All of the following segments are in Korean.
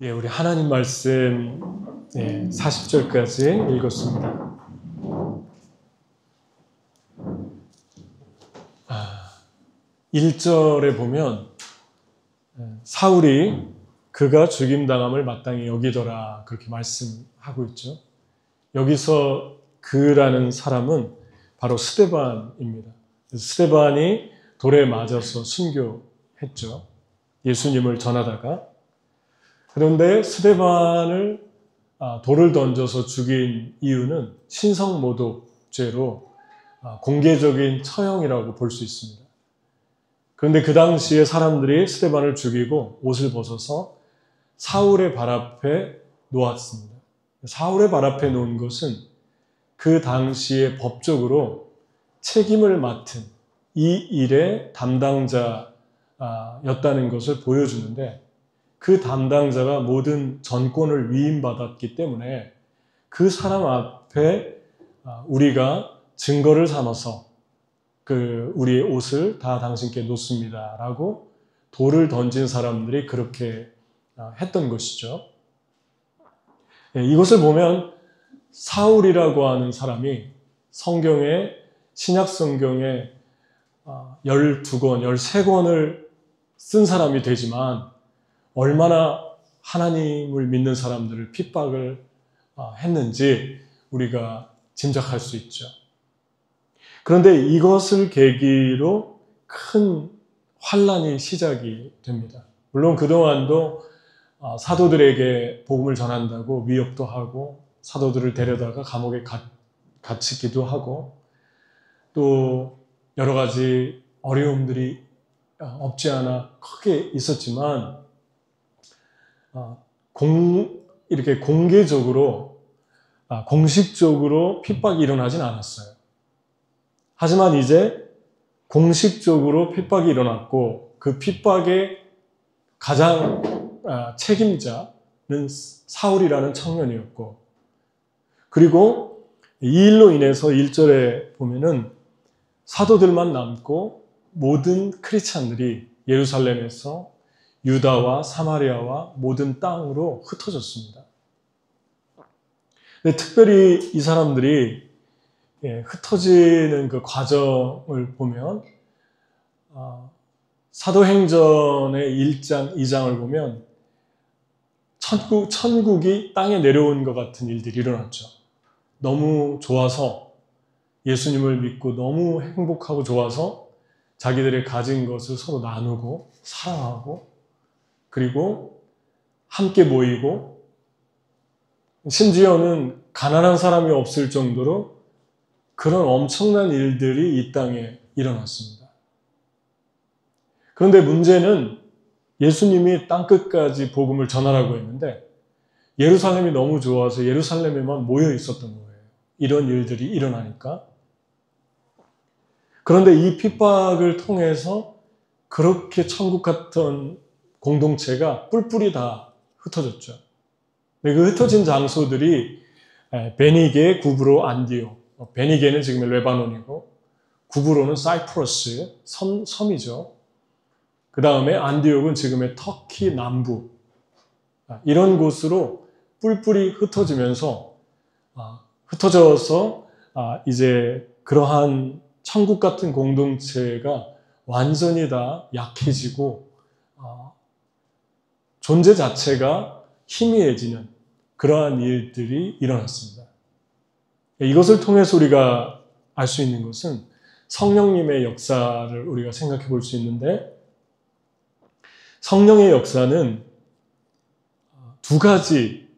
예, 우리 하나님 말씀 40절까지 읽었습니다. 1절에 보면 사울이 그가 죽임당함을 마땅히 여기더라 그렇게 말씀하고 있죠. 여기서 그라는 사람은 바로 스데반입니다. 스데반이 돌에 맞아서 순교했죠. 예수님을 전하다가. 그런데 스데반을 돌을 던져서 죽인 이유는 신성모독죄로 공개적인 처형이라고 볼 수 있습니다. 그런데 그 당시에 사람들이 스데반을 죽이고 옷을 벗어서 사울의 발 앞에 놓았습니다. 사울의 발 앞에 놓은 것은 그 당시에 법적으로 책임을 맡은 이 일의 담당자였다는 것을 보여주는데, 그 담당자가 모든 전권을 위임받았기 때문에 그 사람 앞에 우리가 증거를 삼아서 우리의 옷을 다 당신께 놓습니다 라고 돌을 던진 사람들이 그렇게 했던 것이죠. 이것을 보면 사울이라고 하는 사람이 신약 성경에 12권, 13권을 쓴 사람이 되지만 얼마나 하나님을 믿는 사람들을 핍박을 했는지 우리가 짐작할 수 있죠. 그런데 이것을 계기로 큰 환란이 시작이 됩니다. 물론 그동안도 사도들에게 복음을 전한다고 위협도 하고 사도들을 데려다가 감옥에 갇히기도 하고 또 여러 가지 어려움들이 없지 않아 크게 있었지만 이렇게 공식적으로 핍박이 일어나진 않았어요. 하지만 이제 공식적으로 핍박이 일어났고 그 핍박의 가장 책임자는 사울이라는 청년이었고, 그리고 이 일로 인해서 1절에 보면은 사도들만 남고 모든 크리스찬들이 예루살렘에서 유다와 사마리아와 모든 땅으로 흩어졌습니다. 근데 특별히 이 사람들이 흩어지는 그 과정을 보면 사도행전의 1장, 2장을 보면 천국이 땅에 내려온 것 같은 일들이 일어났죠. 너무 좋아서, 예수님을 믿고 너무 행복하고 좋아서 자기들의 가진 것을 서로 나누고 사랑하고 그리고 함께 모이고, 심지어는 가난한 사람이 없을 정도로 그런 엄청난 일들이 이 땅에 일어났습니다. 그런데 문제는 예수님이 땅끝까지 복음을 전하라고 했는데 예루살렘이 너무 좋아서 예루살렘에만 모여 있었던 거예요. 이런 일들이 일어나니까. 그런데 이 핍박을 통해서 그렇게 천국 같은 공동체가 뿔뿔이 다 흩어졌죠. 그 흩어진 장소들이 베니게, 구브로, 안디옥. 베니게는 지금의 레바논이고 구브로는 사이프러스, 섬이죠. 그 다음에 안디옥은 지금의 터키 남부. 이런 곳으로 뿔뿔이 흩어져서 이제 그러한 천국 같은 공동체가 완전히 다 약해지고 존재 자체가 희미해지는 그러한 일들이 일어났습니다. 이것을 통해서 우리가 알 수 있는 것은 성령님의 역사를 우리가 생각해 볼 수 있는데, 성령의 역사는 두 가지,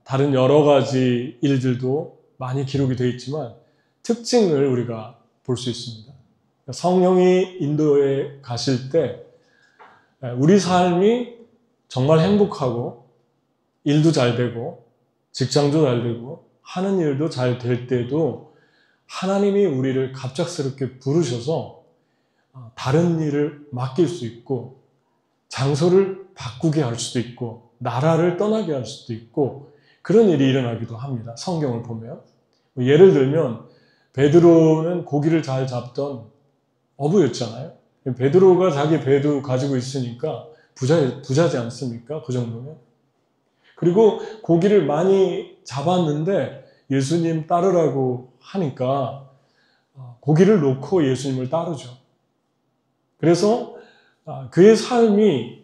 다른 여러 가지 일들도 많이 기록이 되어 있지만 특징을 우리가 볼 수 있습니다. 성령이 인도에 가실 때 우리 삶이 정말 행복하고 일도 잘 되고 직장도 잘 되고 하는 일도 잘 될 때도 하나님이 우리를 갑작스럽게 부르셔서 다른 일을 맡길 수 있고 장소를 바꾸게 할 수도 있고 나라를 떠나게 할 수도 있고 그런 일이 일어나기도 합니다. 성경을 보면. 예를 들면 베드로는 고기를 잘 잡던 어부였잖아요. 베드로가 자기 배도 가지고 있으니까 부자지 않습니까? 그 정도면. 그리고 고기를 많이 잡았는데 예수님 따르라고 하니까 고기를 놓고 예수님을 따르죠. 그래서 그의 삶이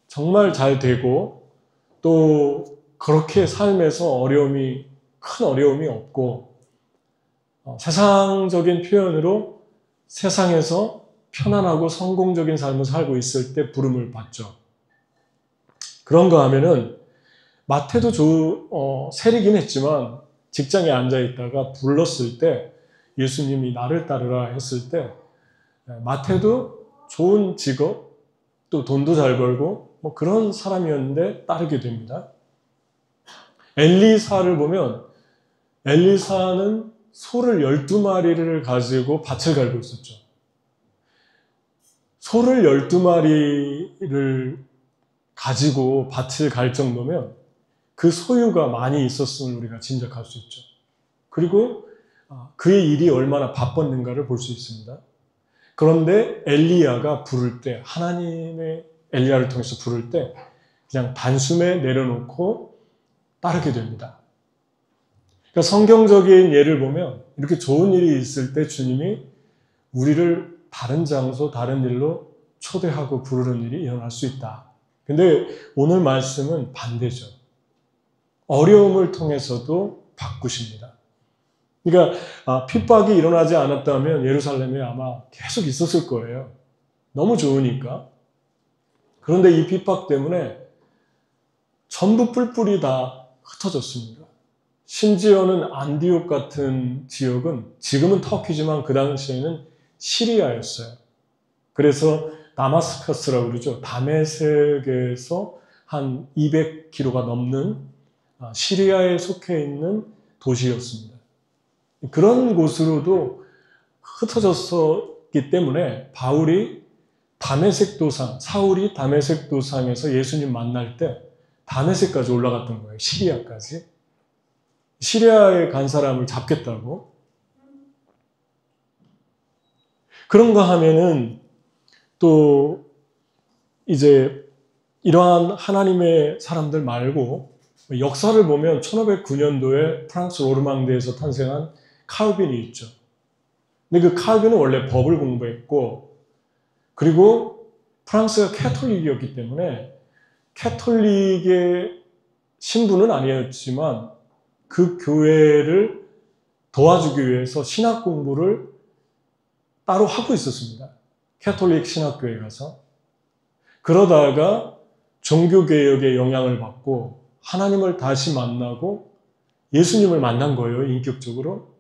정말 잘 되고 또 그렇게 삶에서 큰 어려움이 없고 세상적인 표현으로 세상에서 편안하고 성공적인 삶을 살고 있을 때 부름을 받죠. 그런가 하면은 마태도 세리긴 했지만 직장에 앉아 있다가 불렀을 때 예수님이 나를 따르라 했을 때 마태도 좋은 직업 또 돈도 잘 벌고 뭐 그런 사람이었는데 따르게 됩니다. 엘리사를 보면 엘리사는 소를 12마리를 가지고 밭을 갈고 있었죠. 소를 12마리를 가지고 밭을 갈 정도면 그 소유가 많이 있었음을 우리가 짐작할 수 있죠. 그리고 그의 일이 얼마나 바빴는가를 볼 수 있습니다. 그런데 엘리야가 부를 때, 하나님의 엘리야를 통해서 부를 때 그냥 단숨에 내려놓고 따르게 됩니다. 그러니까 성경적인 예를 보면 이렇게 좋은 일이 있을 때 주님이 우리를 다른 장소, 다른 일로 초대하고 부르는 일이 일어날 수 있다. 근데 오늘 말씀은 반대죠. 어려움을 통해서도 바꾸십니다. 그러니까 핍박이 일어나지 않았다면 예루살렘에 아마 계속 있었을 거예요. 너무 좋으니까. 그런데 이 핍박 때문에 전부 뿔뿔이 다 흩어졌습니다. 심지어는 안디옥 같은 지역은 지금은 터키지만 그 당시에는 시리아였어요. 그래서 다마스커스라고 그러죠. 다메섹에서 한 200km가 넘는 시리아에 속해 있는 도시였습니다. 그런 곳으로도 흩어졌기 때문에 사울이 다메섹 도상에서 예수님 만날 때 다메섹까지 올라갔던 거예요. 시리아까지. 시리아에 간 사람을 잡겠다고. 그런가 하면은 또 이제 이러한 하나님의 사람들 말고 역사를 보면 1509년도에 프랑스 로르망디에서 탄생한 칼빈이 있죠. 근데 그 칼빈은 원래 법을 공부했고 그리고 프랑스가 캐톨릭이었기 때문에 캐톨릭의 신부는 아니었지만 그 교회를 도와주기 위해서 신학 공부를 따로 하고 있었습니다. 캐톨릭 신학교에 가서. 그러다가 종교개혁의 영향을 받고 하나님을 다시 만나고 예수님을 만난 거예요, 인격적으로.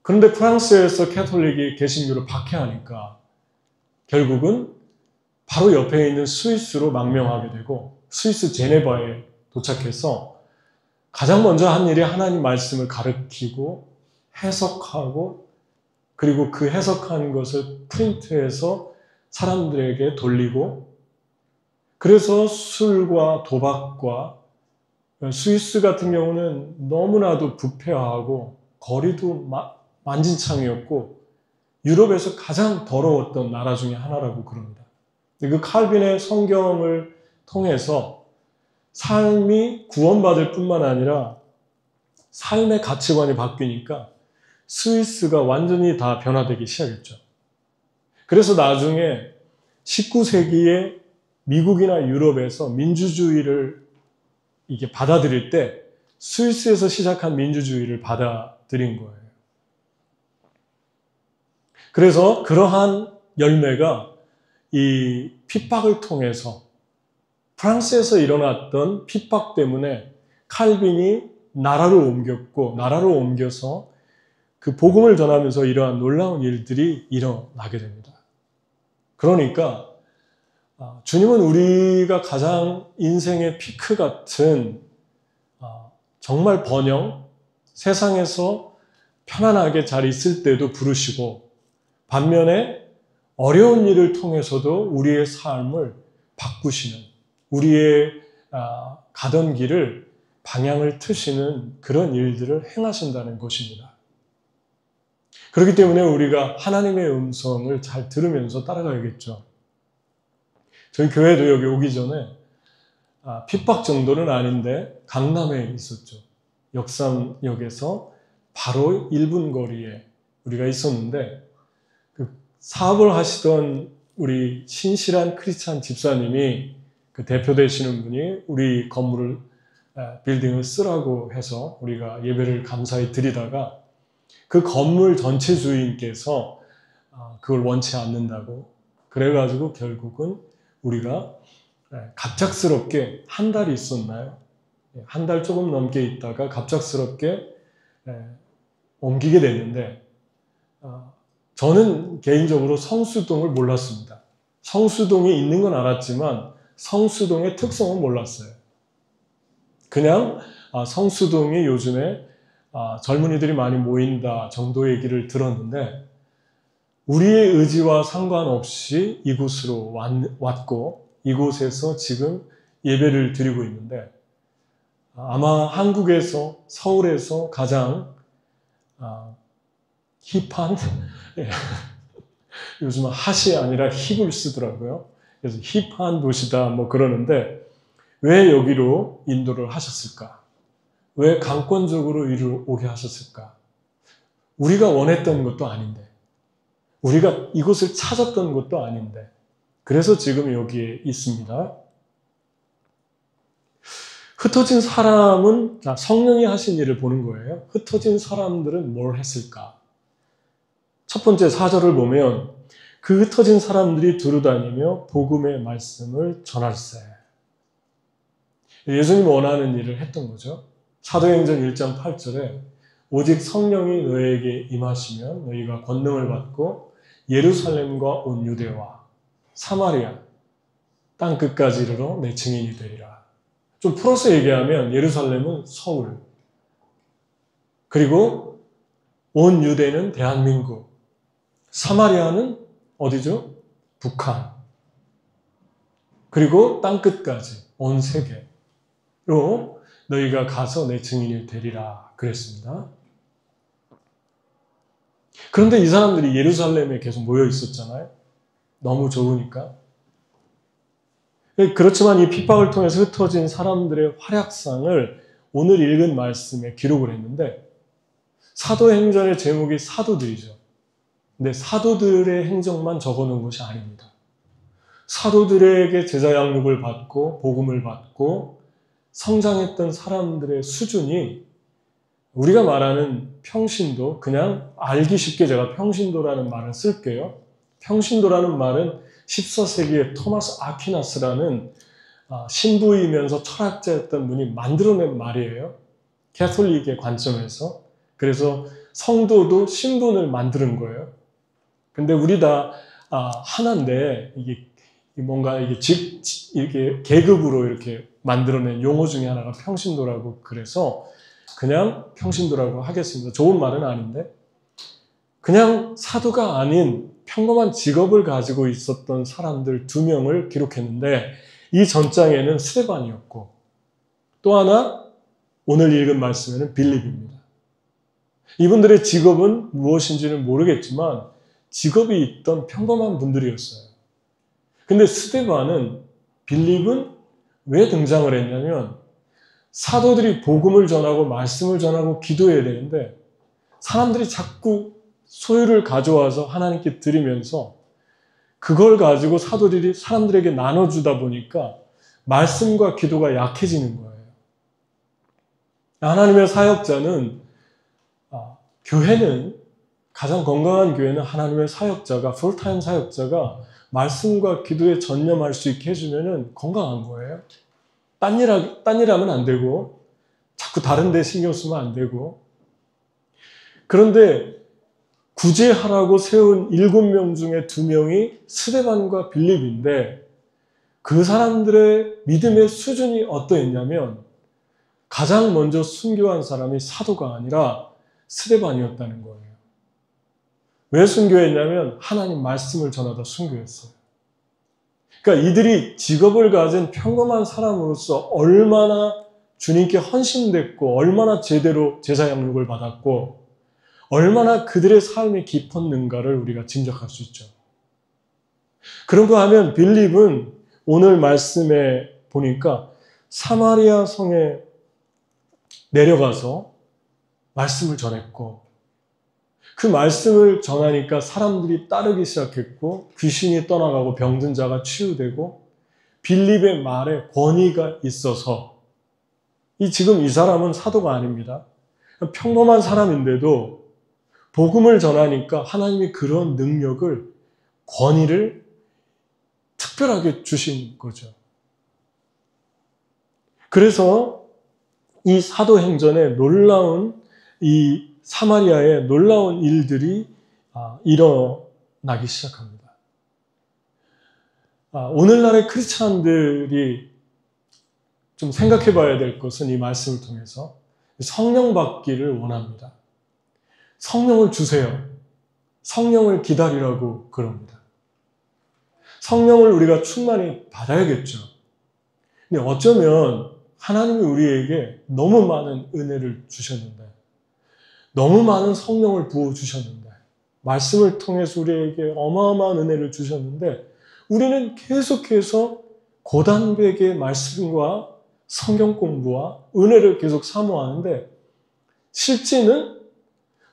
그런데 프랑스에서 캐톨릭이 개신교를 박해하니까 결국은 바로 옆에 있는 스위스로 망명하게 되고 스위스 제네바에 도착해서 가장 먼저 한 일이 하나님 말씀을 가르치고 해석하고 그리고 그 해석한 것을 프린트해서 사람들에게 돌리고 그래서 술과 도박과 스위스 같은 경우는 너무나도 부패하고 거리도 만진창이었고 유럽에서 가장 더러웠던 나라 중에 하나라고 그럽니다. 그 칼빈의 성경을 통해서 삶이 구원받을 뿐만 아니라 삶의 가치관이 바뀌니까 스위스가 완전히 다 변화되기 시작했죠. 그래서 나중에 19세기에 미국이나 유럽에서 민주주의를 이게 받아들일 때 스위스에서 시작한 민주주의를 받아들인 거예요. 그래서 그러한 열매가 이 핍박을 통해서 프랑스에서 일어났던 핍박 때문에 칼빈이 나라로 옮겨서 그 복음을 전하면서 이러한 놀라운 일들이 일어나게 됩니다. 그러니까 주님은 우리가 가장 인생의 피크 같은 정말 번영, 세상에서 편안하게 잘 있을 때도 부르시고 반면에 어려운 일을 통해서도 우리의 삶을 바꾸시는 우리의 가던 길을 방향을 트시는 그런 일들을 행하신다는 것입니다. 그렇기 때문에 우리가 하나님의 음성을 잘 들으면서 따라가야겠죠. 저희 교회도 여기 오기 전에 핍박 정도는 아닌데 강남에 있었죠. 역삼역에서 바로 1분 거리에 우리가 있었는데 그 사업을 하시던 우리 신실한 크리스찬 집사님이 그 대표 되시는 분이 우리 건물을 빌딩을 쓰라고 해서 우리가 예배를 감사히 드리다가 그 건물 전체 주인께서 그걸 원치 않는다고 그래가지고 결국은 우리가 갑작스럽게 한 달이 있었나요? 한 달 조금 넘게 있다가 갑작스럽게 옮기게 됐는데 저는 개인적으로 성수동을 몰랐습니다. 성수동이 있는 건 알았지만 성수동의 특성은 몰랐어요. 그냥 성수동이 요즘에 젊은이들이 많이 모인다 정도 얘기를 들었는데 우리의 의지와 상관없이 이곳으로 왔고 이곳에서 지금 예배를 드리고 있는데 아마 한국에서 서울에서 가장 힙한 요즘 핫이 아니라 힙을 쓰더라고요. 그래서 힙한 도시다 뭐 그러는데 왜 여기로 인도를 하셨을까? 왜 강권적으로 이리로 오게 하셨을까? 우리가 원했던 것도 아닌데 우리가 이곳을 찾았던 것도 아닌데 그래서 지금 여기에 있습니다. 흩어진 사람은 성령이 하신 일을 보는 거예요. 흩어진 사람들은 뭘 했을까? 첫 번째 4절을 보면 그 흩어진 사람들이 두루다니며 복음의 말씀을 전할세. 예수님이 원하는 일을 했던 거죠. 사도행전 1장 8절에 오직 성령이 너에게 임하시면 너희가 권능을 받고 예루살렘과 온 유대와 사마리아 땅끝까지 이르러 내 증인이 되리라. 좀 풀어서 얘기하면 예루살렘은 서울, 그리고 온 유대는 대한민국, 사마리아는 어디죠? 북한, 그리고 땅끝까지 온 세계로 너희가 가서 내 증인이 되리라 그랬습니다. 그런데 이 사람들이 예루살렘에 계속 모여 있었잖아요. 너무 좋으니까. 그렇지만 이 핍박을 통해서 흩어진 사람들의 활약상을 오늘 읽은 말씀에 기록을 했는데 사도행전의 제목이 사도들이죠. 근데 사도들의 행적만 적어놓은 것이 아닙니다. 사도들에게 제자 양육을 받고 복음을 받고 성장했던 사람들의 수준이 우리가 말하는 평신도, 그냥 알기 쉽게 제가 평신도라는 말을 쓸게요. 평신도라는 말은 14세기에 토마스 아퀴나스라는 신부이면서 철학자였던 분이 만들어낸 말이에요. 캐톨릭의 관점에서. 그래서 성도도 신분을 만드는 거예요. 근데 우리 다 하나인데 이게 뭔가 이렇게 계급으로 이렇게 만들어낸 용어 중에 하나가 평신도라고 그래서 그냥 평신도라고 하겠습니다. 좋은 말은 아닌데 그냥 사도가 아닌 평범한 직업을 가지고 있었던 사람들 2명을 기록했는데 이 전장에는 스데반이었고 또 하나 오늘 읽은 말씀에는 빌립입니다. 이분들의 직업은 무엇인지는 모르겠지만 직업이 있던 평범한 분들이었어요. 근데 스데반은 빌립은 왜 등장을 했냐면 사도들이 복음을 전하고 말씀을 전하고 기도해야 되는데 사람들이 자꾸 소유를 가져와서 하나님께 드리면서 그걸 가지고 사도들이 사람들에게 나눠주다 보니까 말씀과 기도가 약해지는 거예요. 하나님의 사역자는 교회는 가장 건강한 교회는 하나님의 사역자가 풀타임 사역자가 말씀과 기도에 전념할 수 있게 해주면 건강한 거예요. 딴 일 하면 안 되고 자꾸 다른 데 신경 쓰면 안 되고 그런데 구제하라고 세운 7명 중에 2명이 스데반과 빌립인데 그 사람들의 믿음의 수준이 어떠했냐면 가장 먼저 순교한 사람이 사도가 아니라 스데반이었다는 거예요. 왜 순교했냐면 하나님 말씀을 전하다 순교했어요. 그러니까 이들이 직업을 가진 평범한 사람으로서 얼마나 주님께 헌신됐고 얼마나 제대로 제사 양육을 받았고 얼마나 그들의 삶이 깊었는가를 우리가 짐작할 수 있죠. 그런가 하면 빌립은 오늘 말씀에 보니까 사마리아 성에 내려가서 말씀을 전했고, 그 말씀을 전하니까 사람들이 따르기 시작했고, 귀신이 떠나가고 병든 자가 치유되고, 빌립의 말에 권위가 있어서, 지금 이 사람은 사도가 아닙니다. 평범한 사람인데도 복음을 전하니까 하나님이 그런 능력을, 권위를 특별하게 주신 거죠. 그래서 이 사도행전에 놀라운, 이 사마리아에 놀라운 일들이 일어나기 시작합니다. 오늘날의 크리스찬들이 좀 생각해 봐야 될 것은 이 말씀을 통해서 성령 받기를 원합니다. 성령을 주세요. 성령을 기다리라고 그럽니다. 성령을 우리가 충만히 받아야겠죠. 근데 어쩌면 하나님이 우리에게 너무 많은 은혜를 주셨는데, 너무 많은 성령을 부어주셨는데, 말씀을 통해서 우리에게 어마어마한 은혜를 주셨는데, 우리는 계속해서 고단백의 말씀과 성경 공부와 은혜를 계속 사모하는데, 실제는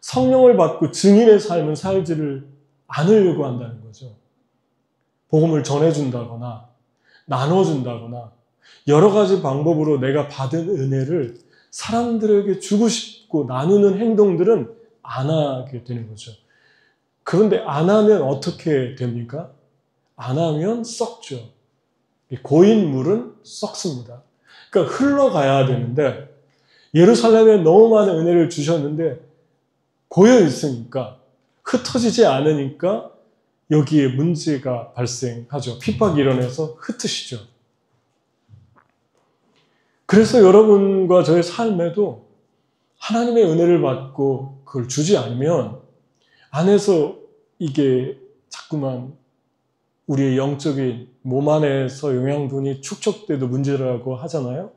성령을 받고 증인의 삶을 살지를 않으려고 한다는 거죠. 복음을 전해준다거나 나눠준다거나 여러 가지 방법으로 내가 받은 은혜를 사람들에게 주고 싶고 나누는 행동들은 안 하게 되는 거죠. 그런데 안 하면 어떻게 됩니까? 안 하면 썩죠. 고인 물은 썩습니다. 그러니까 흘러가야 되는데, 예루살렘에 너무 많은 은혜를 주셨는데 고여 있으니까, 흩어지지 않으니까 여기에 문제가 발생하죠. 핍박이 일어나서 흩으시죠. 그래서 여러분과 저의 삶에도 하나님의 은혜를 받고 그걸 주지 않으면 안에서 이게 자꾸만 우리의 영적인 몸 안에서 영양분이 축적돼도 문제라고 하잖아요.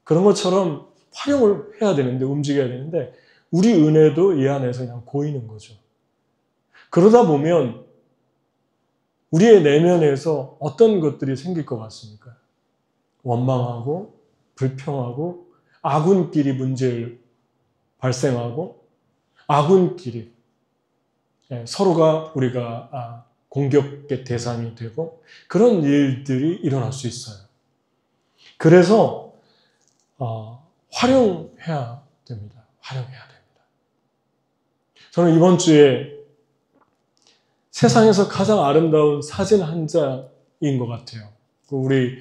그런 것처럼 활용을 해야 되는데, 움직여야 되는데, 우리 은혜도 이 안에서 그냥 고이는 거죠. 그러다 보면 우리의 내면에서 어떤 것들이 생길 것 같습니까? 원망하고 불평하고 아군끼리 문제를 발생하고 아군끼리 서로가 우리가 공격의 대상이 되고 그런 일들이 일어날 수 있어요. 그래서 활용해야 됩니다. 활용해야 됩니다. 저는 이번 주에 세상에서 가장 아름다운 사진 한 장인 것 같아요. 우리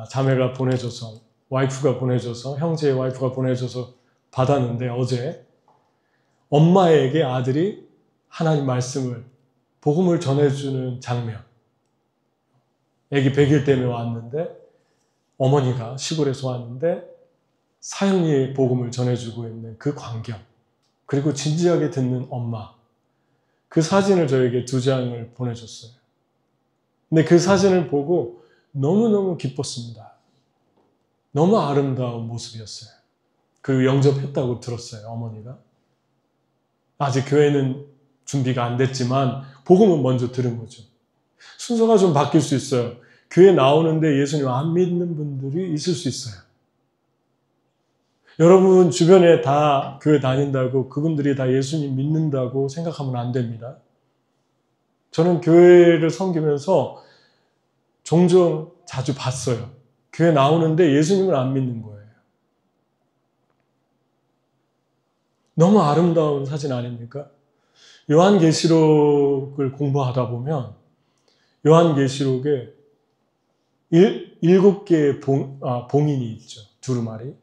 자매가 보내줘서, 와이프가 보내줘서, 형제의 와이프가 보내줘서 받았는데, 어제 엄마에게 아들이 하나님 말씀을, 복음을 전해주는 장면. 아기 100일 때문에 왔는데, 어머니가 시골에서 왔는데 사형리의 복음을 전해주고 있는 그 광경, 그리고 진지하게 듣는 엄마, 그 사진을 저에게 2장을 보내줬어요. 근데 그 사진을 보고 너무너무 기뻤습니다. 너무 아름다운 모습이었어요. 그리고 영접했다고 들었어요, 어머니가. 아직 교회는 준비가 안 됐지만 복음은 먼저 들은 거죠. 순서가 좀 바뀔 수 있어요. 교회 나오는데 예수님 안 믿는 분들이 있을 수 있어요. 여러분 주변에 다 교회 다닌다고 그분들이 다 예수님 믿는다고 생각하면 안 됩니다. 저는 교회를 섬기면서 종종 자주 봤어요. 교회 나오는데 예수님을 안 믿는 거예요. 너무 아름다운 사진 아닙니까? 요한계시록을 공부하다 보면 요한계시록에 7개의 봉인이 있죠. 두루마리.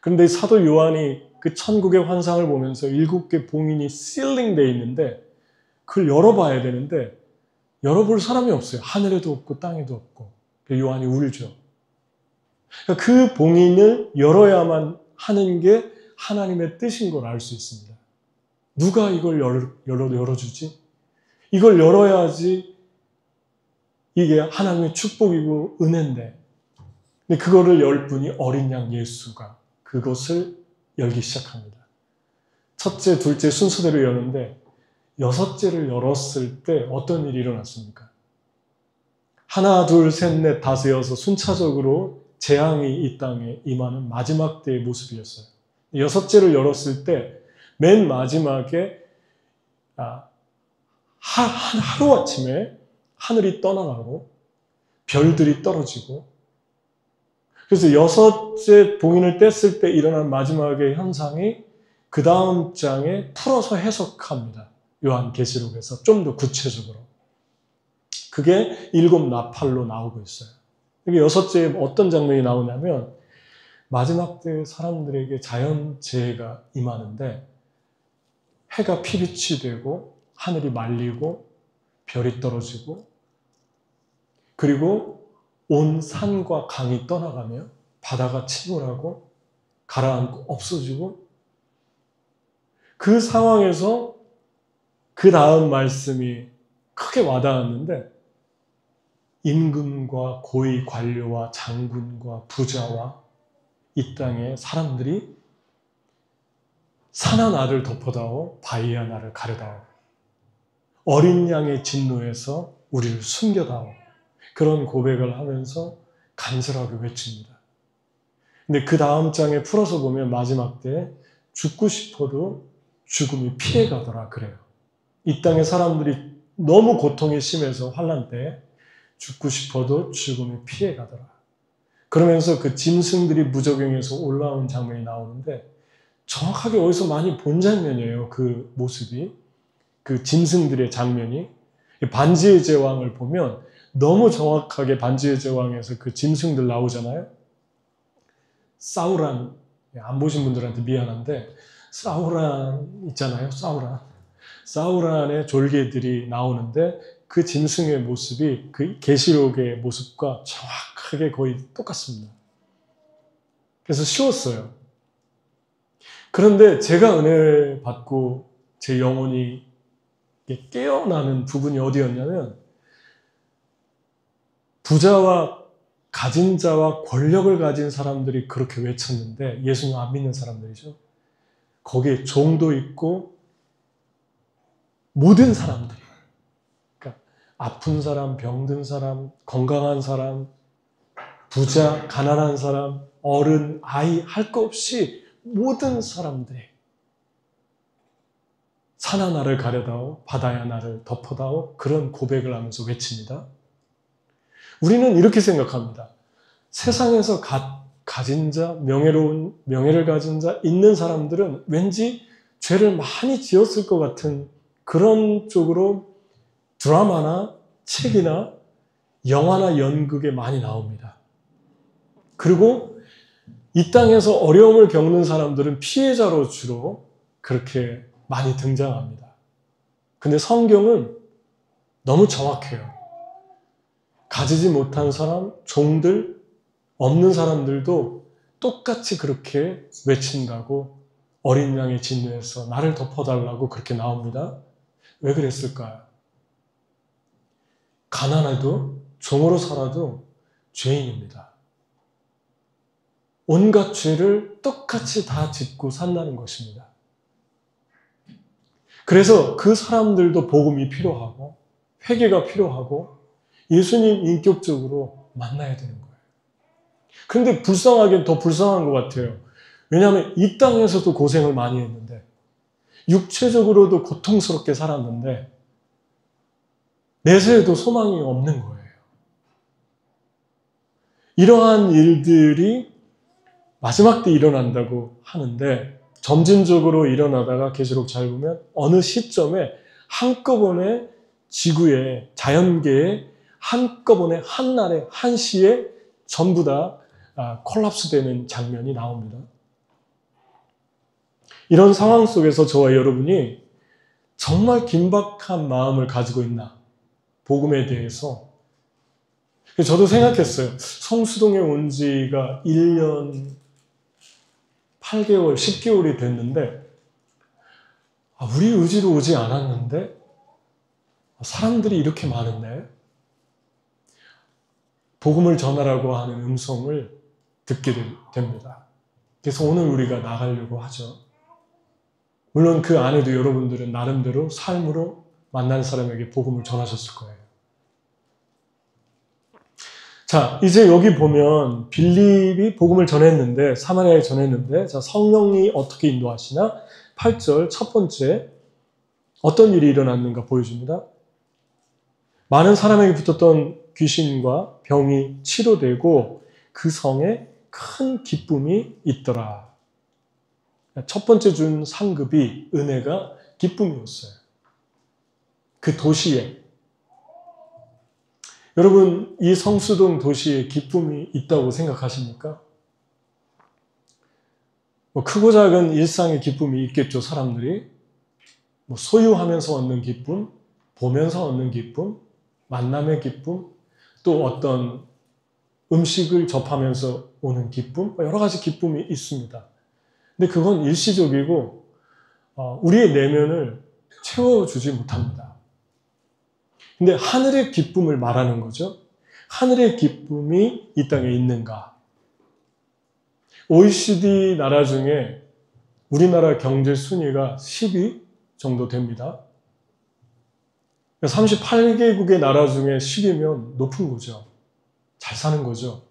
그런데 사도 요한이 그 천국의 환상을 보면서 7개 봉인이 실링되어 있는데 그걸 열어봐야 되는데 열어볼 사람이 없어요. 하늘에도 없고 땅에도 없고. 요한이 울죠. 그 봉인을 열어야만 하는 게 하나님의 뜻인 걸 알 수 있습니다. 누가 이걸 열어주지? 이걸 열어야지 이게 하나님의 축복이고 은혜인데, 근데 그거를 열 분이 어린 양 예수가 그것을 열기 시작합니다. 첫째, 둘째 순서대로 여는데 6째를 열었을 때 어떤 일이 일어났습니까? 하나, 둘, 셋, 넷, 다섯, 여섯 순차적으로 재앙이 이 땅에 임하는 마지막 때의 모습이었어요. 여섯째를 열었을 때 맨 마지막에 하루아침에 하늘이 떠나가고 별들이 떨어지고, 그래서 여섯째 봉인을 뗐을 때 일어난 마지막의 현상이 그 다음 장에 풀어서 해석합니다. 요한계시록에서 좀 더 구체적으로. 그게 7 나팔로 나오고 있어요. 이게 여섯째에 어떤 장면이 나오냐면 마지막 때 사람들에게 자연재해가 임하는데 해가 피빛이 되고 하늘이 말리고 별이 떨어지고, 그리고 온 산과 강이 떠나가며 바다가 침몰하고 가라앉고 없어지고, 그 상황에서 그 다음 말씀이 크게 와닿았는데, 임금과 고위 관료와 장군과 부자와 이 땅의 사람들이 산하 나를 덮어다오 바위야 나를 가려다오, 어린 양의 진노에서 우리를 숨겨다오, 그런 고백을 하면서 간절하게 외칩니다. 근데 그 다음 장에 풀어서 보면 마지막 때 죽고 싶어도 죽음이 피해가더라 그래요. 이 땅의 사람들이 너무 고통이 심해서 환난 때 죽고 싶어도 죽음이 피해가더라. 그러면서 그 짐승들이 무저갱에서 올라온 장면이 나오는데, 정확하게 어디서 많이 본 장면이에요. 그 모습이, 그 짐승들의 장면이. 반지의 제왕을 보면 너무 정확하게 반지의 제왕에서 그 짐승들 나오잖아요. 사우란, 안 보신 분들한테 미안한데 사우란 있잖아요. 사우란의 졸개들이 나오는데 그 짐승의 모습이 그 계시록의 모습과 정확하게 거의 똑같습니다. 그래서 쉬웠어요. 그런데 제가 은혜 받고 제 영혼이 깨어나는 부분이 어디였냐면, 부자와 가진 자와 권력을 가진 사람들이 그렇게 외쳤는데, 예수님 안 믿는 사람들이죠. 거기에 종도 있고 모든 사람들이, 그러니까 아픈 사람, 병든 사람, 건강한 사람, 부자, 가난한 사람, 어른, 아이 할 것 없이 모든 사람들이 산하 나를 가려다오 바다야 나를 덮어다오, 그런 고백을 하면서 외칩니다. 우리는 이렇게 생각합니다. 세상에서 가진 자, 명예를 가진 자, 있는 사람들은 왠지 죄를 많이 지었을 것 같은 그런 쪽으로 드라마나 책이나 영화나 연극에 많이 나옵니다. 그리고 이 땅에서 어려움을 겪는 사람들은 피해자로 주로 그렇게 많이 등장합니다. 근데 성경은 너무 정확해요. 가지지 못한 사람, 종들, 없는 사람들도 똑같이 그렇게 외친다고, 어린 양의 진노에서 나를 덮어달라고 그렇게 나옵니다. 왜 그랬을까요? 가난해도 종으로 살아도 죄인입니다. 온갖 죄를 똑같이 다 짓고 산다는 것입니다. 그래서 그 사람들도 복음이 필요하고 회개가 필요하고 예수님 인격적으로 만나야 되는 거예요. 그런데 불쌍하긴 더 불쌍한 것 같아요. 왜냐하면 이 땅에서도 고생을 많이 했는데, 육체적으로도 고통스럽게 살았는데 내세에도 소망이 없는 거예요. 이러한 일들이 마지막 때 일어난다고 하는데, 점진적으로 일어나다가 계시록 잘 보면 어느 시점에 한꺼번에 지구에, 자연계에 한꺼번에 한날에 한시에 전부 다 콜랍스되는 장면이 나옵니다. 이런 상황 속에서 저와 여러분이 정말 긴박한 마음을 가지고 있나, 복음에 대해서. 저도 생각했어요. 성수동에 온 지가 1년 8개월, 10개월이 됐는데 우리 의지로 오지 않았는데 사람들이 이렇게 많은데, 복음을 전하라고 하는 음성을 듣게 됩니다. 그래서 오늘 우리가 나가려고 하죠. 물론 그 안에도 여러분들은 나름대로 삶으로 만난 사람에게 복음을 전하셨을 거예요. 자, 이제 여기 보면 빌립이 복음을 전했는데, 사마리아에 전했는데, 자, 성령이 어떻게 인도하시나? 8절 첫 번째, 어떤 일이 일어났는가 보여줍니다. 많은 사람에게 붙었던 귀신과 병이 치료되고 그 성에 큰 기쁨이 있더라. 첫 번째 준 상급이 은혜가 기쁨이었어요. 그 도시에. 여러분, 이 성수동 도시에 기쁨이 있다고 생각하십니까? 크고 작은 일상의 기쁨이 있겠죠, 사람들이. 소유하면서 얻는 기쁨, 보면서 얻는 기쁨, 만남의 기쁨, 또 어떤 음식을 접하면서 오는 기쁨, 여러 가지 기쁨이 있습니다. 근데 그건 일시적이고 우리의 내면을 채워주지 못합니다. 근데 하늘의 기쁨을 말하는 거죠. 하늘의 기쁨이 이 땅에 있는가? OECD 나라 중에 우리나라 경제 순위가 10위 정도 됩니다. 38개국의 나라 중에 10위면 높은 거죠. 잘 사는 거죠.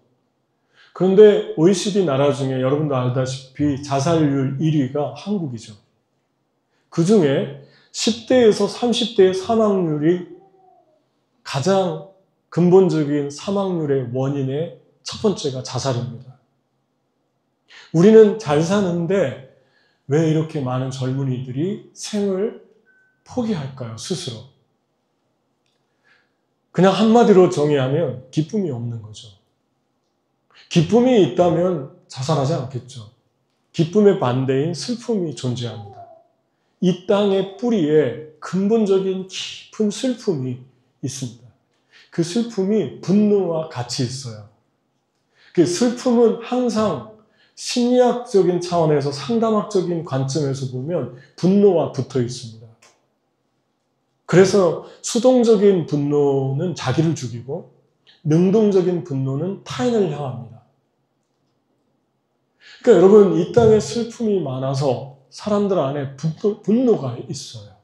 그런데 OECD 나라 중에 여러분도 알다시피 자살률 1위가 한국이죠. 그 중에 10대에서 30대의 사망률이 가장 근본적인 사망률의 원인의 첫 번째가 자살입니다. 우리는 잘 사는데 왜 이렇게 많은 젊은이들이 생을 포기할까요? 스스로. 그냥 한마디로 정의하면 기쁨이 없는 거죠. 기쁨이 있다면 자살하지 않겠죠. 기쁨의 반대인 슬픔이 존재합니다. 이 땅의 뿌리에 근본적인 깊은 슬픔이 있습니다. 그 슬픔이 분노와 같이 있어요. 그 슬픔은 항상 심리학적인 차원에서 상담학적인 관점에서 보면 분노와 붙어 있습니다. 그래서 수동적인 분노는 자기를 죽이고 능동적인 분노는 타인을 향합니다. 그러니까 여러분, 이 땅에 슬픔이 많아서 사람들 안에 분노가 있어요.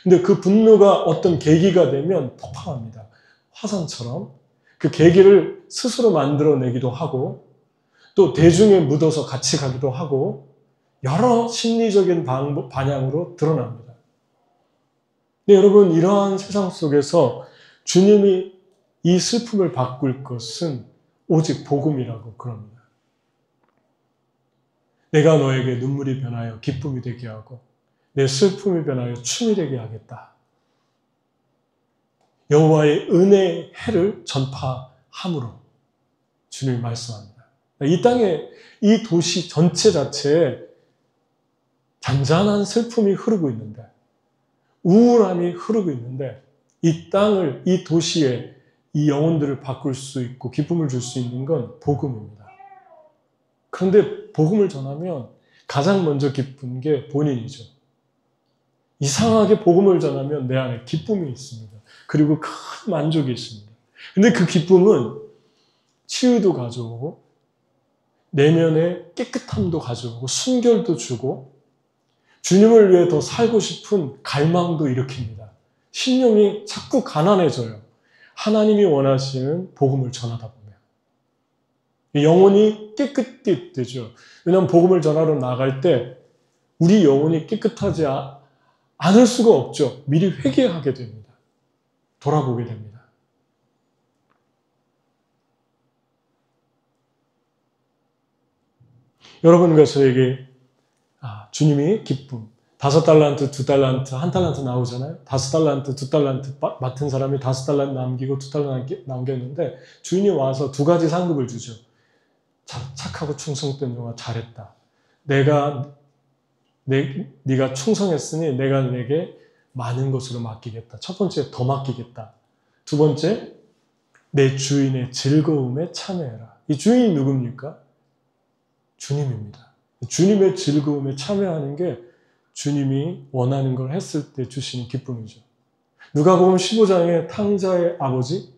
근데 그 분노가 어떤 계기가 되면 폭발합니다. 화산처럼. 그 계기를 스스로 만들어내기도 하고 또 대중에 묻어서 같이 가기도 하고 여러 심리적인 방향으로 드러납니다. 근데 여러분, 이러한 세상 속에서 주님이 이 슬픔을 바꿀 것은 오직 복음이라고 그럽니다. 내가 너에게 눈물이 변하여 기쁨이 되게 하고 내 슬픔이 변하여 춤이 되게 하겠다. 여호와의 은혜의 해를 전파함으로 주님이 말씀합니다. 이 땅에 이 도시 전체 자체에 잔잔한 슬픔이 흐르고 있는데 우울함이 흐르고 있는데 이 땅을, 이 도시에 이 영혼들을 바꿀 수 있고 기쁨을 줄 수 있는 건 복음입니다. 그런데 복음을 전하면 가장 먼저 기쁜 게 본인이죠. 이상하게 복음을 전하면 내 안에 기쁨이 있습니다. 그리고 큰 만족이 있습니다. 근데 그 기쁨은 치유도 가져오고 내면의 깨끗함도 가져오고 순결도 주고 주님을 위해 더 살고 싶은 갈망도 일으킵니다. 심령이 자꾸 가난해져요. 하나님이 원하시는 복음을 전하다 보면. 영혼이 깨끗게 되죠. 왜냐하면 복음을 전하러 나갈 때 우리 영혼이 깨끗하지 않을 수가 없죠. 미리 회개하게 됩니다. 돌아보게 됩니다. 여러분과 저에게 주님이 기쁨, 5달란트, 2달란트, 1달란트 나오잖아요. 5달란트, 2달란트 맡은 사람이 5달란트 남기고 2달란트 남겼는데 주인이 와서 2가지 상급을 주죠. 착하고 충성된 종아 잘했다. 네가 충성했으니 내가 내게 많은 것으로 맡기겠다. 첫 번째, 더 맡기겠다. 두 번째, 내 주인의 즐거움에 참여해라. 이 주인이 누굽니까? 주님입니다. 주님의 즐거움에 참여하는 게 주님이 원하는 걸 했을 때 주시는 기쁨이죠. 누가복음 15장에 탕자의 아버지,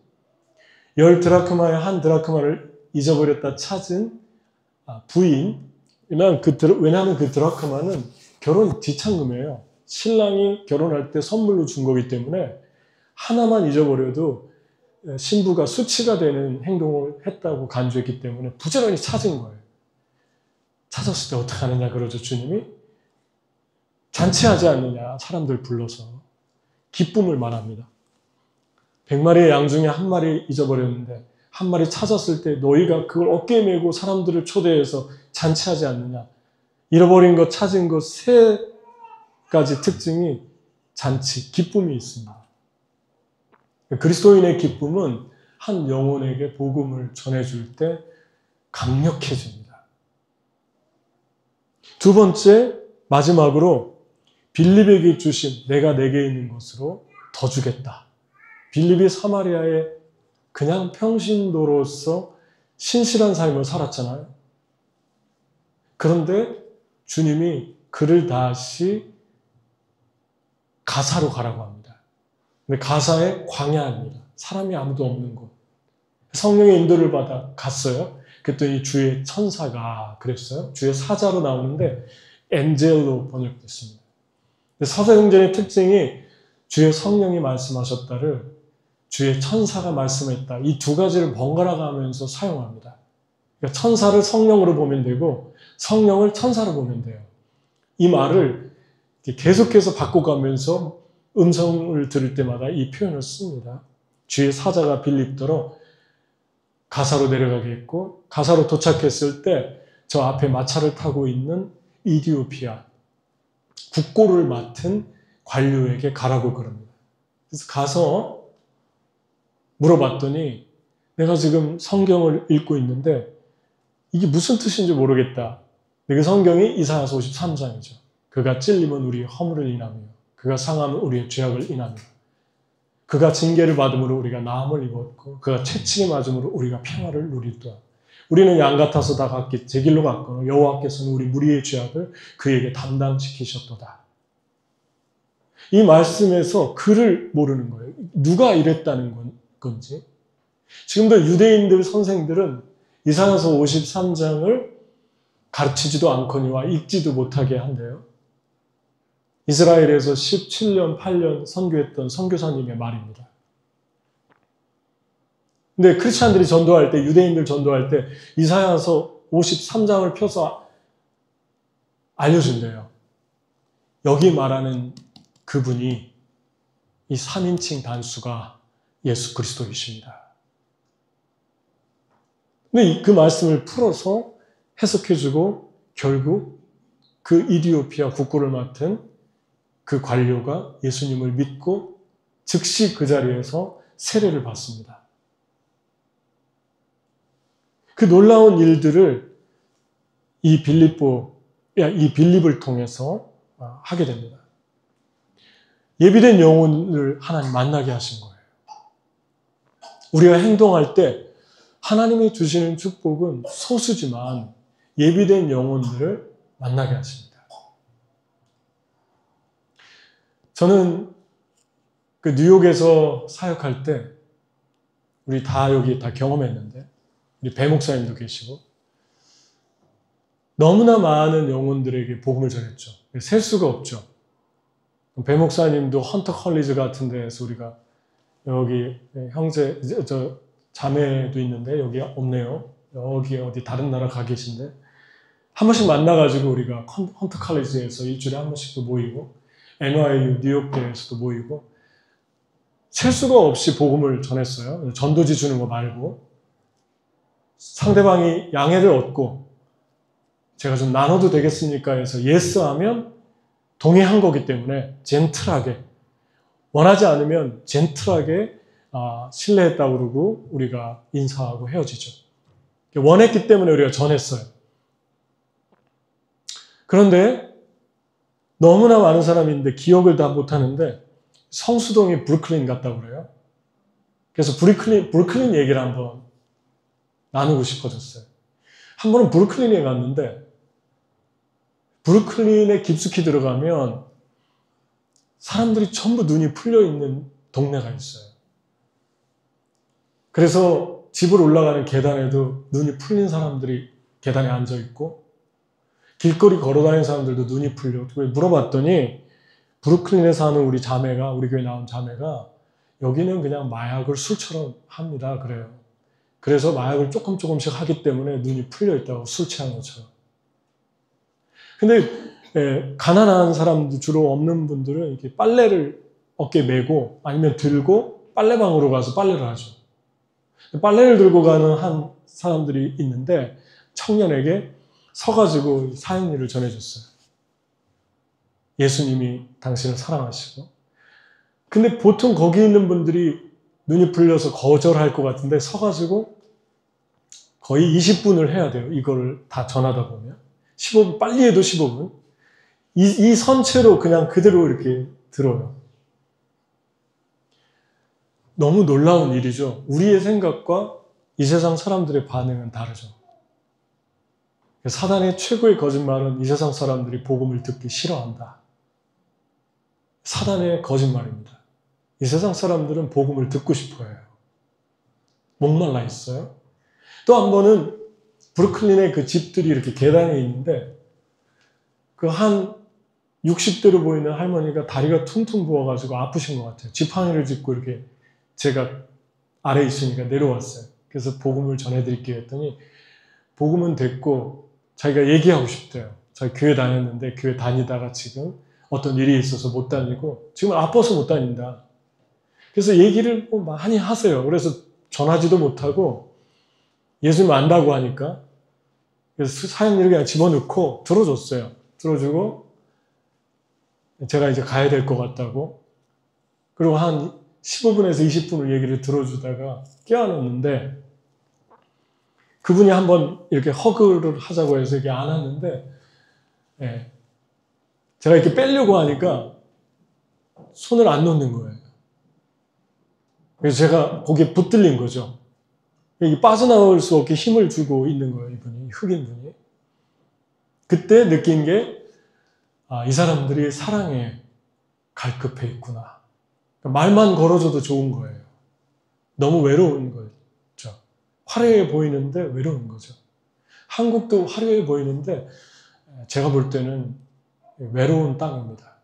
10드라크마의 1드라크마를 잊어버렸다 찾은 부인, 왜냐하면 그 드라크마는 결혼 지참금이에요. 신랑이 결혼할 때 선물로 준 거기 때문에 하나만 잊어버려도 신부가 수치가 되는 행동을 했다고 간주했기 때문에 부지런히 찾은 거예요. 찾았을 때 어떻게 하느냐 그러죠. 주님이 잔치하지 않느냐, 사람들 불러서 기쁨을 말합니다. 100마리의 양 중에 한 마리 잊어버렸는데 한 마리 찾았을 때 너희가 그걸 어깨에 메고 사람들을 초대해서 잔치하지 않느냐. 잃어버린 것, 찾은 것 세 가지 특징이 잔치, 기쁨이 있습니다. 그리스도인의 기쁨은 한 영혼에게 복음을 전해줄 때 강력해집니다. 두 번째, 마지막으로 빌립에게 주신 내가 내게 있는 것으로 더 주겠다. 빌립이 사마리아에 그냥 평신도로서 신실한 삶을 살았잖아요. 그런데 주님이 그를 다시 가사로 가라고 합니다. 근데 가사에 광야입니다. 사람이 아무도 없는 곳. 성령의 인도를 받아 갔어요. 그랬더니 주의 천사가 그랬어요. 주의 사자로 나오는데 엔젤로 번역됐습니다. 사도행전의 특징이 주의 성령이 말씀하셨다를 주의 천사가 말씀했다. 이 두 가지를 번갈아 가면서 사용합니다. 그러니까 천사를 성령으로 보면 되고 성령을 천사로 보면 돼요. 이 말을 계속해서 바꿔가면서 음성을 들을 때마다 이 표현을 씁니다. 주의 사자가 빌립더러 가사로 내려가게 했고 가사로 도착했을 때 저 앞에 마차를 타고 있는 이디오피아 국고를 맡은 관료에게 가라고 그럽니다. 그래서 가서 물어봤더니 내가 지금 성경을 읽고 있는데 이게 무슨 뜻인지 모르겠다. 그 성경이 이사야서 53장이죠. 그가 찔림은 우리의 허물을 인하며 그가 상함은 우리의 죄악을 인하며 그가 징계를 받음으로 우리가 나음을 입었고 그가 채찍에 맞음으로 우리가 평화를 누리도다. 우리는 양 같아서 다 각기 제 길로 갔거늘 여호와께서는 우리 무리의 죄악을 그에게 담당시키셨도다. 이 말씀에서 그를 모르는 거예요. 누가 이랬다는 건지. 지금도 유대인들 선생들은 이사야서 53장을 가르치지도 않거니와 읽지도 못하게 한대요. 이스라엘에서 17년, 8년 선교했던 선교사님의 말입니다. 근데 크리스찬들이 전도할 때, 유대인들 전도할 때 이사야서 53장을 펴서 알려준대요. 여기 말하는 그분이 이 3인칭 단수가 예수 그리스도이십니다. 근데 그 말씀을 풀어서 해석해주고 결국 그 이디오피아 국고를 맡은 그 관료가 예수님을 믿고 즉시 그 자리에서 세례를 받습니다. 그 놀라운 일들을 이 빌립을 통해서 하게 됩니다. 예비된 영혼을 하나님 만나게 하신 거예요. 우리가 행동할 때 하나님이 주시는 축복은 소수지만 예비된 영혼들을 만나게 하십니다. 저는 그 뉴욕에서 사역할 때 우리 다 여기 다 경험했는데 우리 배 목사님도 계시고 너무나 많은 영혼들에게 복음을 전했죠. 셀 수가 없죠. 배 목사님도 헌터 컬리지 같은 데에서 우리가 여기 형제, 자매도 있는데 여기 없네요. 여기 어디 다른 나라 가 계신데 한 번씩 만나가지고 우리가 헌터 컬리지에서 일주일에 한 번씩도 모이고 NYU 뉴욕대에서도 모이고 셀 수가 없이 복음을 전했어요. 전도지 주는 거 말고 상대방이 양해를 얻고 제가 좀 나눠도 되겠습니까 해서 예스 하면 동의한 거기 때문에 젠틀하게 원하지 않으면 젠틀하게 실례했다고 그러고 우리가 인사하고 헤어지죠. 원했기 때문에 우리가 전했어요. 그런데 너무나 많은 사람인데 기억을 다 못하는데 성수동이 브루클린 같다고 그래요. 그래서 브루클린 얘기를 한번 나누고 싶어졌어요. 한 번은 브루클린에 갔는데 브루클린에 깊숙이 들어가면 사람들이 전부 눈이 풀려있는 동네가 있어요. 그래서 집으로 올라가는 계단에도 눈이 풀린 사람들이 계단에 앉아있고 길거리 걸어다니는 사람들도 눈이 풀려. 물어봤더니 브루클린에 사는 우리 교회 나온 자매가 여기는 그냥 마약을 술처럼 합니다. 그래요. 그래서 마약을 조금씩 하기 때문에 눈이 풀려 있다고, 술 취한 것처럼. 근데 가난한 사람들, 주로 없는 분들은 이렇게 빨래를 어깨에 메고 아니면 들고 빨래방으로 가서 빨래를 하죠. 빨래를 들고 가는 한 사람들이 있는데 청년에게 서가지고 사형 일을 전해줬어요. 예수님이 당신을 사랑하시고. 근데 보통 거기 있는 분들이 눈이 풀려서 거절할 것 같은데 서가지고 거의 20분을 해야 돼요. 이거를 다 전하다 보면. 15분, 빨리 해도 15분. 이 선체로 그냥 그대로 이렇게 들어요. 너무 놀라운 일이죠. 우리의 생각과 이 세상 사람들의 반응은 다르죠. 사단의 최고의 거짓말은 이 세상 사람들이 복음을 듣기 싫어한다. 사단의 거짓말입니다. 이 세상 사람들은 복음을 듣고 싶어 해요. 목말라 있어요. 또 한 번은 브루클린에 그 집들이 이렇게 계단에 있는데 그 한 60대로 보이는 할머니가 다리가 퉁퉁 부어가지고 아프신 것 같아요. 지팡이를 짚고 이렇게 제가 아래에 있으니까 내려왔어요. 그래서 복음을 전해드릴게요 했더니 복음은 됐고 자기가 얘기하고 싶대요. 자기 교회 다녔는데 교회 다니다가 지금 어떤 일이 있어서 못 다니고 지금 아파서 못 다닌다. 그래서 얘기를 많이 하세요. 그래서 전하지도 못하고 예수님 안다고 하니까 그래서 사형리를 그냥 집어넣고 들어줬어요. 들어주고 제가 이제 가야 될 것 같다고. 그리고 한 15분에서 20분을 얘기를 들어주다가 깨어났는데 그분이 한번 이렇게 허그를 하자고 해서 이렇게 안았는데 제가 이렇게 빼려고 하니까 손을 안 놓는 거예요. 그래서 제가 거기에 붙들린 거죠. 이게 빠져나올 수 없게 힘을 주고 있는 거예요, 이분이, 흑인분이. 그때 느낀 게, 이 사람들이 사랑에 갈급해 있구나. 말만 걸어줘도 좋은 거예요. 너무 외로운 거죠. 화려해 보이는데 외로운 거죠. 한국도 화려해 보이는데 제가 볼 때는 외로운 땅입니다.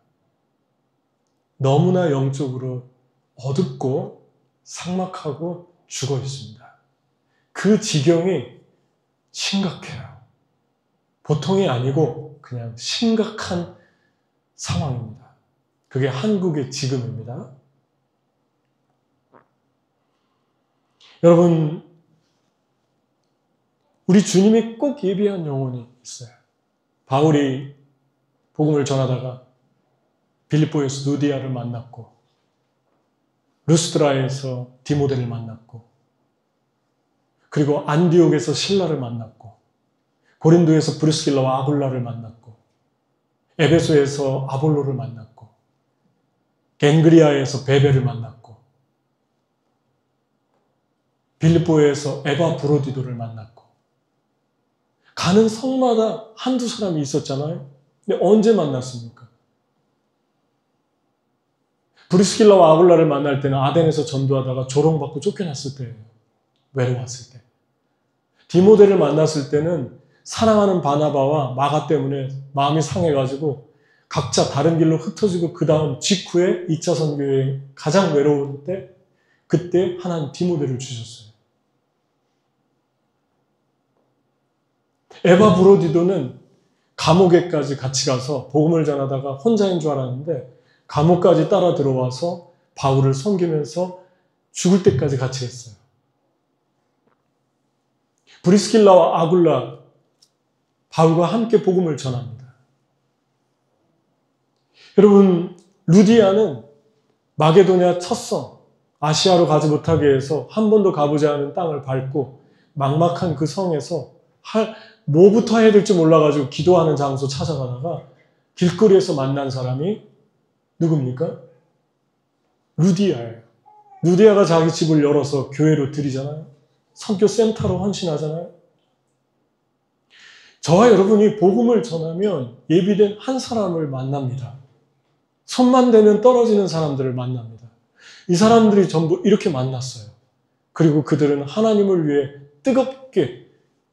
너무나 영적으로 어둡고 삭막하고 죽어 있습니다. 그 지경이 심각해요. 보통이 아니고 그냥 심각한 상황입니다. 그게 한국의 지금입니다. 여러분, 우리 주님이 꼭 예비한 영혼이 있어요. 바울이 복음을 전하다가 빌립보에서 누디아를 만났고 루스드라에서 디모데를 만났고 그리고 안디옥에서 실라를 만났고 고린도에서 브리스길라와 아굴라를 만났고 에베소에서 아볼로를 만났고 겐그리아에서 베베를 만났고 빌립보에서 에바브로디도를 만났고 가는 성마다 한두 사람이 있었잖아요. 근데 언제 만났습니까? 브리스길라와 아굴라를 만날 때는 아덴에서 전도하다가 조롱받고 쫓겨났을 때예요. 외로웠을 때. 디모데를 만났을 때는 사랑하는 바나바와 마가 때문에 마음이 상해가지고 각자 다른 길로 흩어지고 그 다음 직후에 2차 선교에 가장 외로울 때 그때 하나님 디모데를 주셨어요. 에바 브로디도는 감옥에까지 같이 가서 복음을 전하다가 혼자인 줄 알았는데 감옥까지 따라 들어와서 바울을 섬기면서 죽을 때까지 같이 했어요. 브리스길라와 아굴라, 바울과 함께 복음을 전합니다. 여러분, 루디아는 마게도냐 첫성, 아시아로 가지 못하게 해서 한 번도 가보지 않은 땅을 밟고 막막한 그 성에서 뭐부터 해야 될지 몰라가지고 기도하는 장소 찾아가다가 길거리에서 만난 사람이 누굽니까? 루디아예요. 루디아가 자기 집을 열어서 교회로 들이잖아요. 선교 센터로 헌신하잖아요. 저와 여러분이 복음을 전하면 예비된 한 사람을 만납니다. 손만 대면 떨어지는 사람들을 만납니다. 이 사람들이 전부 이렇게 만났어요. 그리고 그들은 하나님을 위해 뜨겁게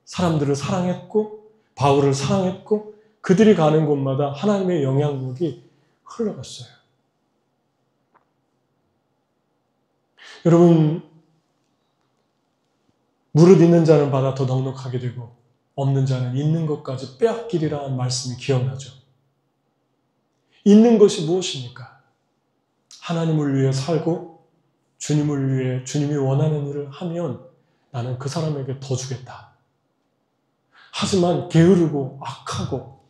사람들을 사랑했고 바울을 사랑했고 그들이 가는 곳마다 하나님의 영향력이 흘러갔어요. 여러분, 무릇 있는 자는 받아 더 넉넉하게 되고 없는 자는 있는 것까지 빼앗기리라는 말씀이 기억나죠. 있는 것이 무엇입니까? 하나님을 위해 살고 주님을 위해 주님이 원하는 일을 하면 나는 그 사람에게 더 주겠다. 하지만 게으르고 악하고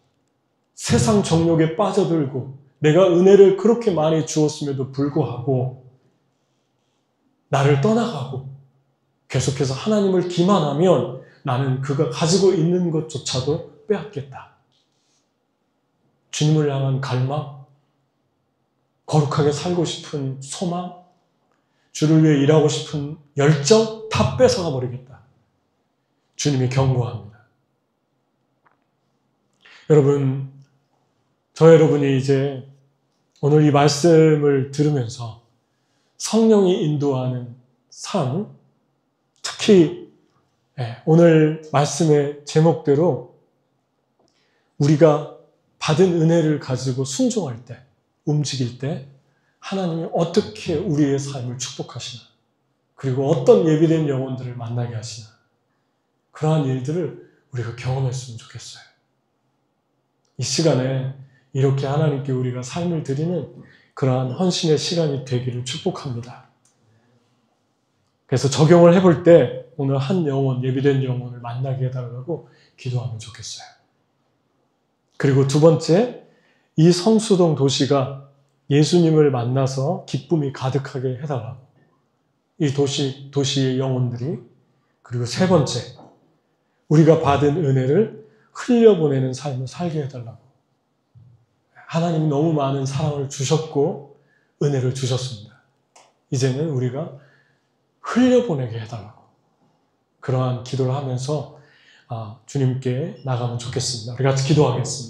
세상 정욕에 빠져들고 내가 은혜를 그렇게 많이 주었음에도 불구하고 나를 떠나가고 계속해서 하나님을 기만하면 나는 그가 가지고 있는 것조차도 빼앗겠다. 주님을 향한 갈망, 거룩하게 살고 싶은 소망, 주를 위해 일하고 싶은 열정 다 뺏어가 버리겠다. 주님이 경고합니다. 여러분, 저 여러분이 이제 오늘 이 말씀을 들으면서 성령이 인도하는 삶, 특히 오늘 말씀의 제목대로 우리가 받은 은혜를 가지고 순종할 때, 움직일 때 하나님이 어떻게 우리의 삶을 축복하시나, 그리고 어떤 예비된 영혼들을 만나게 하시나, 그러한 일들을 우리가 경험했으면 좋겠어요. 이 시간에 이렇게 하나님께 우리가 삶을 드리는 그러한 헌신의 시간이 되기를 축복합니다. 그래서 적용을 해볼 때 오늘 한 영혼, 예비된 영혼을 만나게 해달라고 기도하면 좋겠어요. 그리고 두 번째, 이 성수동 도시가 예수님을 만나서 기쁨이 가득하게 해달라고. 이 도시의 영혼들이. 그리고 세 번째, 우리가 받은 은혜를 흘려보내는 삶을 살게 해달라고. 하나님이 너무 많은 사랑을 주셨고 은혜를 주셨습니다. 이제는 우리가 흘려보내게 해달라고. 그러한 기도를 하면서 주님께 나가면 좋겠습니다. 우리 같이 기도하겠습니다.